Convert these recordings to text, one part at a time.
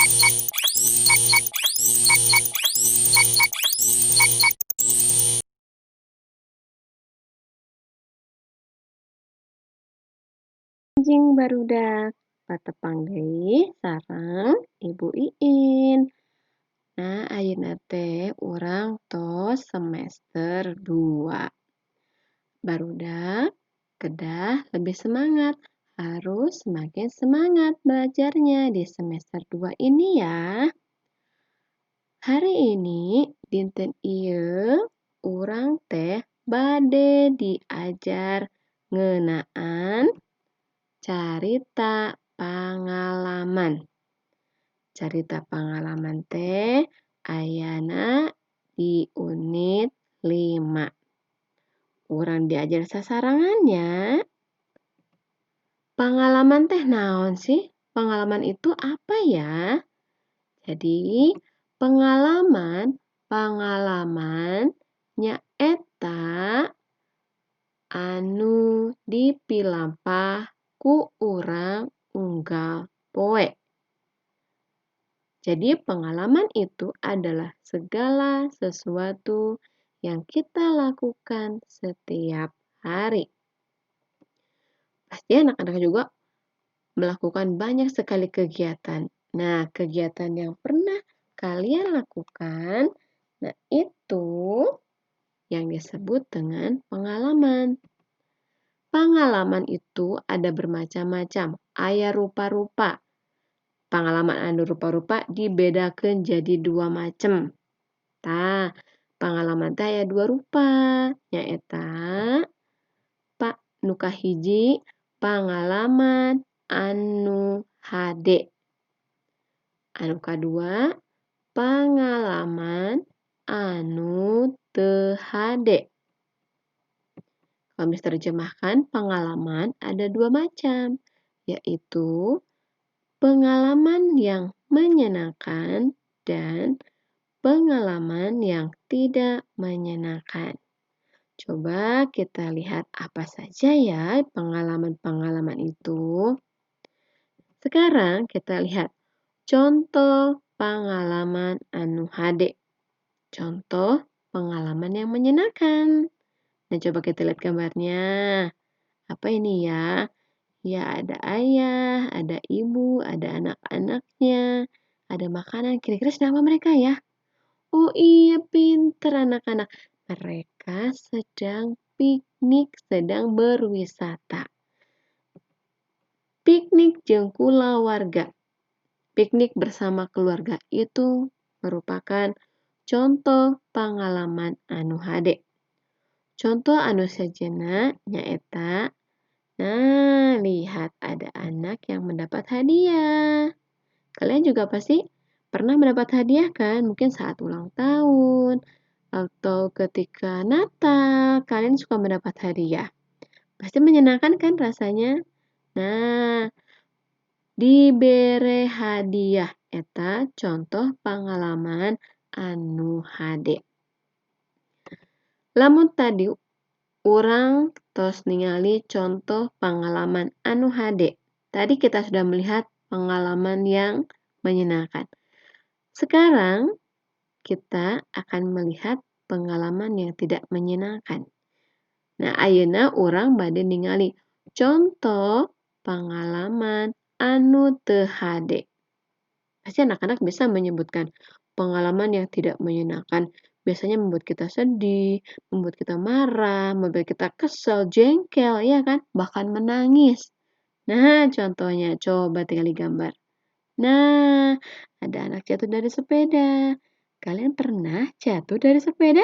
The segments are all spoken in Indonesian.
Anjing barudak patepang deui sareng Ibu Iin. Nah, ayeuna teh urang tos semester 2. Barudak kedah lebih semangat, harus semakin semangat belajarnya di semester 2 ini ya. Hari ini dinten ieu urang teh bade diajar ngeunaan carita pangalaman. Carita pangalaman teh ayana di unit 5. Urang diajar sasarangannya. Pangalaman teh naon sih? Pengalaman itu apa ya? Jadi, pengalaman nyaeta anu dipilampah ku urang unggal poe. Jadi pengalaman itu adalah segala sesuatu yang kita lakukan setiap hari. Pasti anak-anak juga melakukan banyak sekali kegiatan. Nah, kegiatan yang pernah kalian lakukan, nah itu yang disebut dengan pengalaman. Pengalaman itu ada bermacam-macam, aya rupa-rupa. Pengalaman anu rupa-rupa dibedakeun jadi 2 macem. Tah, pengalaman teh aya 2 rupa, nyaeta nu kahiji pangalaman anu hade. Anu kadua pangalaman anu teu hade. Kalau terjemahkan, pengalaman ada 2 macam, yaitu pengalaman yang menyenangkan dan pengalaman yang tidak menyenangkan. Coba kita lihat apa saja ya pengalaman-pengalaman itu. Sekarang kita lihat contoh pengalaman anu hade. Contoh pengalaman yang menyenangkan. Nah, coba kita lihat gambarnya. Apa ini ya? Ya, ada ayah, ada ibu, ada anak-anaknya, ada makanan. Kira-kira sedang apa mereka ya? Oh iya, pinter anak-anak. Mereka sedang piknik, sedang berwisata. Piknik jeung kulawarga. Piknik bersama keluarga itu merupakan contoh pengalaman anu hade. Contoh anu sejenna nyaeta, nah lihat ada anak yang mendapat hadiah. Kalian juga pasti pernah mendapat hadiah kan? Mungkin saat ulang tahun atau ketika Natal, kalian suka mendapat hadiah. Pasti menyenangkan kan rasanya? Nah, dibere hadiah eta contoh pengalaman anu hade. Lamun tadi urang tos ningali contoh pengalaman anu hade. Tadi kita sudah melihat pengalaman yang menyenangkan. Sekarang kita akan melihat pengalaman yang tidak menyenangkan. Nah, ayeuna urang bade ningali contoh pengalaman anu teu hade. Pasti anak-anak bisa menyebutkan pengalaman yang tidak menyenangkan. Biasanya membuat kita sedih, membuat kita marah, membuat kita kesel, jengkel, ya kan? Bahkan menangis. Nah, contohnya coba tinggal digambar. Nah, ada anak jatuh dari sepeda. Kalian pernah jatuh dari sepeda?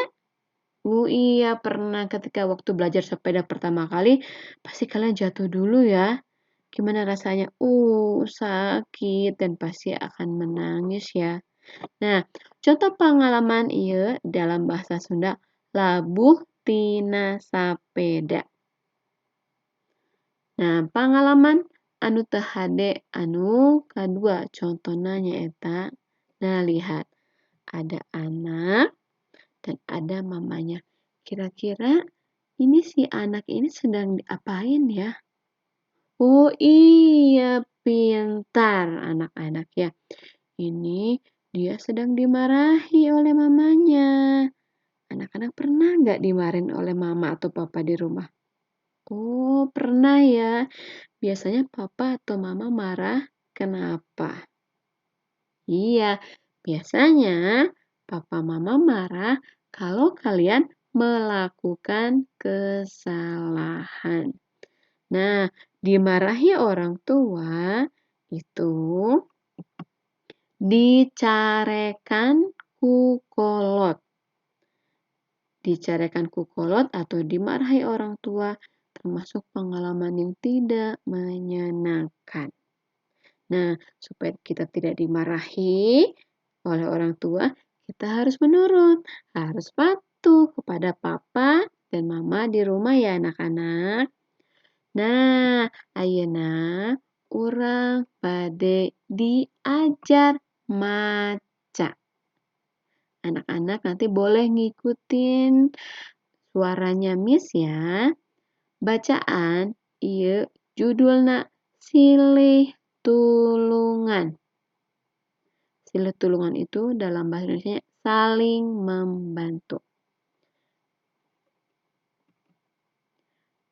Iya, pernah ketika waktu belajar sepeda pertama kali, pasti kalian jatuh dulu ya. Gimana rasanya? Sakit dan pasti akan menangis ya. Nah, contoh pengalaman ieu dalam bahasa Sunda labuh tina sapeda. Nah, pengalaman anu teu hade anu kadua contona nyaeta, nah lihat ada anak dan ada mamanya. Kira-kira ini si anak ini sedang diapain ya? Oh iya, pintar anak-anak ya. Ini dia sedang dimarahi oleh mamanya. Anak-anak pernah nggak dimarahin oleh mama atau papa di rumah? Oh, pernah ya. Biasanya papa atau mama marah kenapa? Iya, biasanya papa mama marah kalau kalian melakukan kesalahan. Nah, dimarahi orang tua itu dicarekan kukolot. Dicarekan kukolot atau dimarahi orang tua termasuk pengalaman yang tidak menyenangkan. Nah, supaya kita tidak dimarahi oleh orang tua, kita harus menurut, harus patuh kepada papa dan mama di rumah ya anak-anak. Nah, ayeuna urang bade diajar maca. Anak-anak nanti boleh ngikutin suaranya Miss ya. Bacaan ieu judulna Silih Tulungan. Silih tulungan itu dalam bahasa Indonesia saling membantu.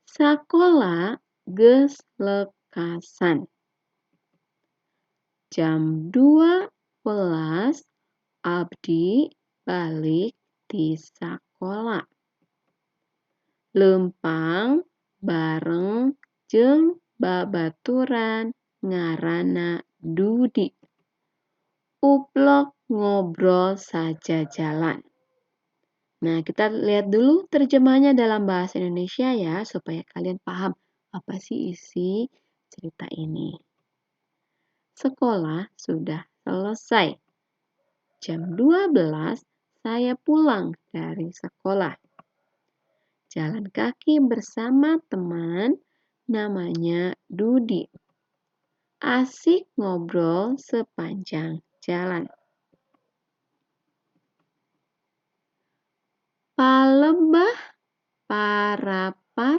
Sakola geus lekasan. Jam 12 abdi balik di sakola. Lempang bareng jeung babaturan ngaranna Dudi. Uplok ngobrol saja jalan. Nah, kita lihat dulu terjemahnya dalam bahasa Indonesia ya, supaya kalian paham apa sih isi cerita ini. Sekolah sudah selesai. Jam 12 saya pulang dari sekolah. Jalan kaki bersama teman namanya Dudi. Asik ngobrol sepanjang jalan. Palebah parapatan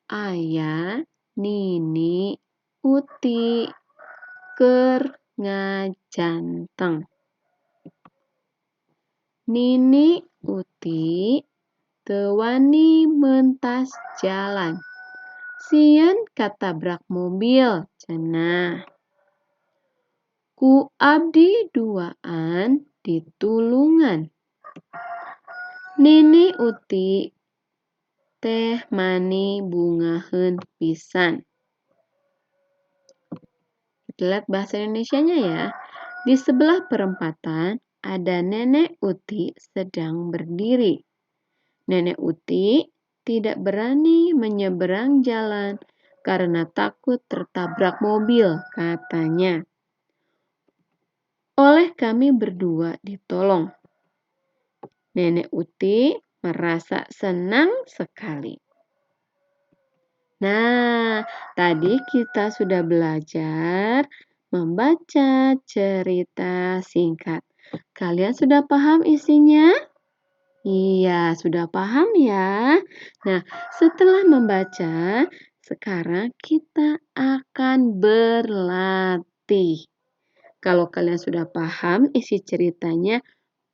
aya Nini Uti keur ngajanteng. Nini Uti teu wani mentas jalan. Sieun katabrak mobil cenah. Ku abdi duaan ditulungan. Nini Uti teh mani bungaheun pisan. Kita lihat bahasa Indonesianya ya. Di sebelah perempatan ada Nenek Uti sedang berdiri. Nenek Uti tidak berani menyeberang jalan karena takut tertabrak mobil, katanya. Oleh kami berdua ditolong. Nenek Uti merasa senang sekali. Nah, tadi kita sudah belajar membaca cerita singkat. Kalian sudah paham isinya? Iya, sudah paham ya. Nah, setelah membaca, sekarang kita akan berlatih. Kalau kalian sudah paham isi ceritanya,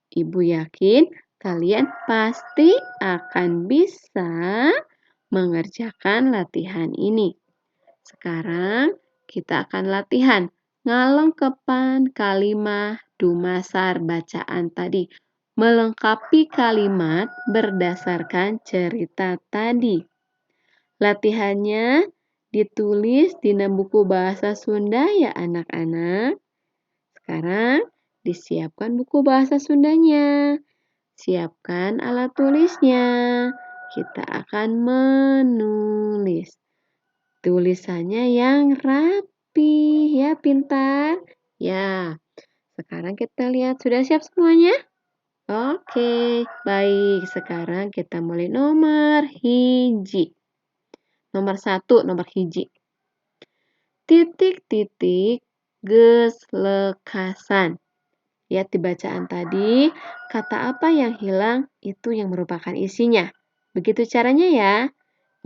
Ibu yakin kalian pasti akan bisa mengerjakan latihan ini. Sekarang kita akan latihan ngalengkepan kalimat dumasar bacaan tadi. Melengkapi kalimat berdasarkan cerita tadi. Latihannya ditulis di buku bahasa Sunda ya anak-anak. Sekarang disiapkan buku bahasa Sundanya. Siapkan alat tulisnya. Kita akan menulis. Tulisannya yang rapi, ya pintar. Ya, sekarang kita lihat sudah siap semuanya? Oke, baik. Sekarang kita mulai nomor hiji. Nomor 1, nomor hiji. Titik-titik geus lekasan. Lihat di bacaan tadi, kata apa yang hilang itu yang merupakan isinya. Begitu caranya ya.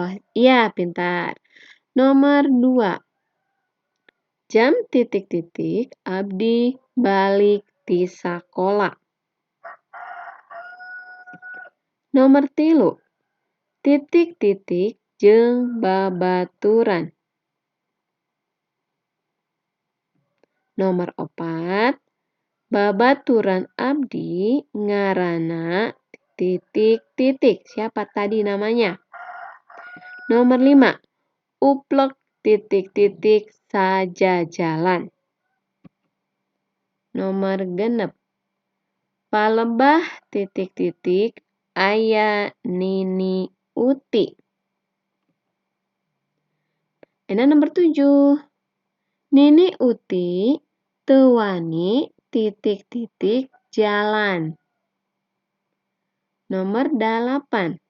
Oh iya, pintar. Nomor 2. Jam titik-titik abdi balik ti sakola. Nomor 3. Titik-titik jeung babaturan. Nomor 4. Babaturan abdi ngaranna titik-titik. Siapa tadi namanya? Nomor 5. Uplek titik-titik sajajalan. Nomor 6. Palebah titik-titik aya Nini Uti. Nomor 7. Nini Uti teu wani titik-titik jalan. Nomor 8.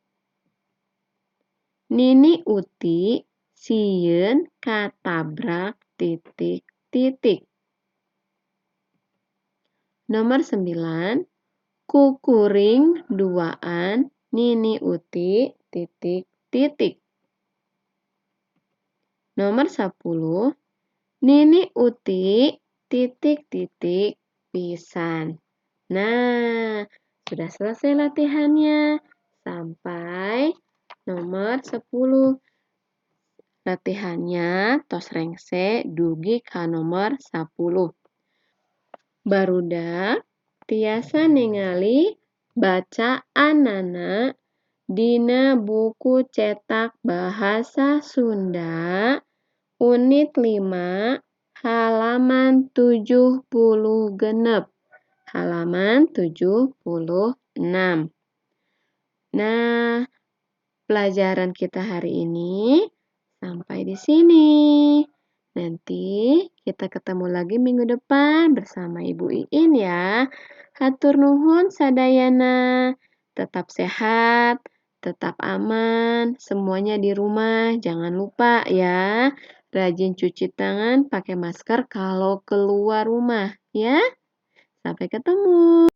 Nini Uti sieun katabrak titik-titik. Nomor 9. Kukuring duaan Nini Uti titik-titik. Nomor 10. Nini Uti titik-titik pisan. Nah, sudah selesai latihannya. Sampai nomor 10. Latihannya tos rengse dugi ka nomor 10. Barudak tiasa ningali bacaanana dina buku cetak bahasa Sunda unit 5 halaman 70 genep. Halaman 76. Nah, pelajaran kita hari ini sampai di sini. Nanti kita ketemu lagi minggu depan bersama Ibu Iin ya. Hatur nuhun sadayana. Tetap sehat, tetap aman, semuanya di rumah. Jangan lupa ya, rajin cuci tangan, pakai masker kalau keluar rumah ya. Sampai ketemu.